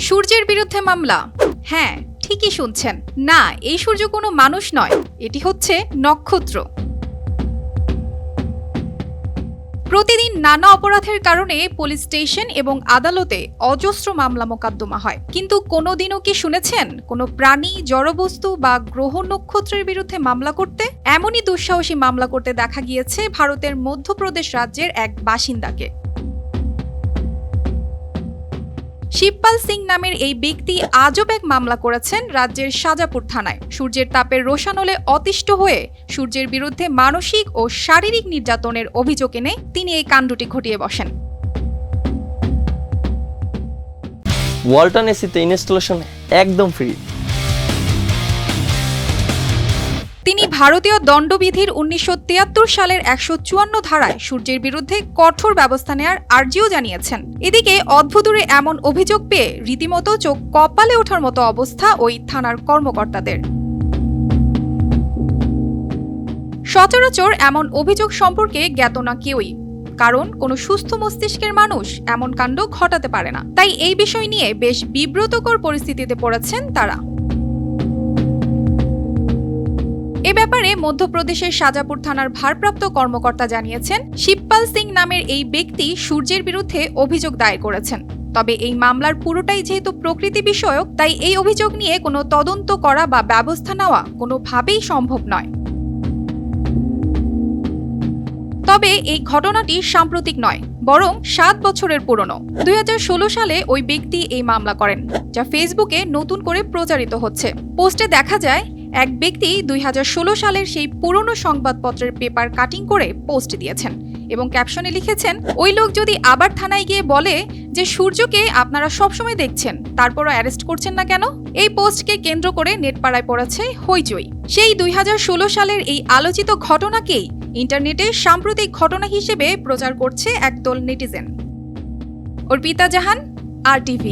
সূর্যের বিরুদ্ধে মামলা। হ্যাঁ, ঠিকই শুনছেন। না, এই সূর্য কোনো মানুষ নয়, এটি হচ্ছে নক্ষত্র। প্রতিদিন নানা অপরাধের কারণে পুলিশ স্টেশন এবং আদালতে অজস্র মামলা মোকদ্দমা হয়, কিন্তু কোনোদিনও কি শুনেছেন কোনো প্রাণী, জড়বস্তু বা গ্রহ নক্ষত্রের বিরুদ্ধে মামলা করতে? এমনই দুঃসাহসী মামলা করতে দেখা গিয়েছে ভারতের মধ্যপ্রদেশ রাজ্যের এক বাসিন্দাকে। শিবপাল সিং নামের এই ব্যক্তি আজব এক মামলা করেছেন রাজ্যের শাজাপুর থানায়। সূর্যের তাপের রোশানলে অতিষ্ঠ হয়ে সূর্যের বিরুদ্ধে মানসিক ও শারীরিক নির্যাতনের অভিযোগ এনে তিনি এই কাণ্ডটি ঘটিয়ে বসেন। ওয়ালটন এসিতে ইনস্টলেশন একদম ফ্রি। তিনি ভারতীয় দণ্ডবিধির 1973 সালের 154 ধারায় সূর্যের বিরুদ্ধে কঠোর ব্যবস্থা নেওয়ার আর্জিও জানিয়েছেন। এদিকে অদ্ভুতুরে এমন অভিযোগ পেয়ে রীতিমতো চোখ কপালে ওঠার মতো অবস্থা ওই থানার কর্মকর্তাদের। সচরাচর এমন অভিযোগ সম্পর্কে জ্ঞাত না কেউই, কারণ কোনো সুস্থ মস্তিষ্কের মানুষ এমন কাণ্ড ঘটাতে পারে না। তাই এই বিষয় নিয়ে বেশ বিব্রতকর পরিস্থিতিতে পড়েছেন তারা। এ ব্যাপারে মধ্যপ্রদেশের শাজাপুর থানার ভারপ্রাপ্ত কর্মকর্তা জানিয়েছেন, শিবপাল সিং নামের এই ব্যক্তি সূর্যের বিরুদ্ধে অভিযোগ দায়ের করেছেন। তবে এই মামলার পুরোটাই যেহেতু প্রকৃতি বিষয়ক, তাই এই অভিযোগ নিয়ে কোনো তদন্ত করা বা ব্যবস্থা নেওয়া কোনোভাবেই সম্ভব নয়। তবে এই ঘটনাটি সাম্প্রতিক নয়, বরং 7 বছরের পুরনো। 2016 সালে ওই ব্যক্তি এই মামলা করেন, যা ফেসবুকে নতুন করে প্রচারিত হচ্ছে। পোস্টে দেখা যায় এক ব্যক্তি 2016 সালের সেই পুরনো সংবাদপত্রের পেপার কাটিং করে পোস্ট দিয়েছেন এবং ক্যাপশনে লিখেছেন, ওই লোক যদি আবার থানায় গিয়ে বলে যে সূর্যকে আপনারা সবসময় দেখছেন, তারপরও অ্যারেস্ট করছেন না কেন? এই পোস্টকে কেন্দ্র করে নেটপাড়ায় পড়েছে হইচই। সেই 2016 সালের এই আলোচিত ঘটনাকেই ইন্টারনেটে সাম্প্রতিক ঘটনা হিসেবে প্রচার করছে একদল নেটিজেন। অর্পিতা জাহান, RTV।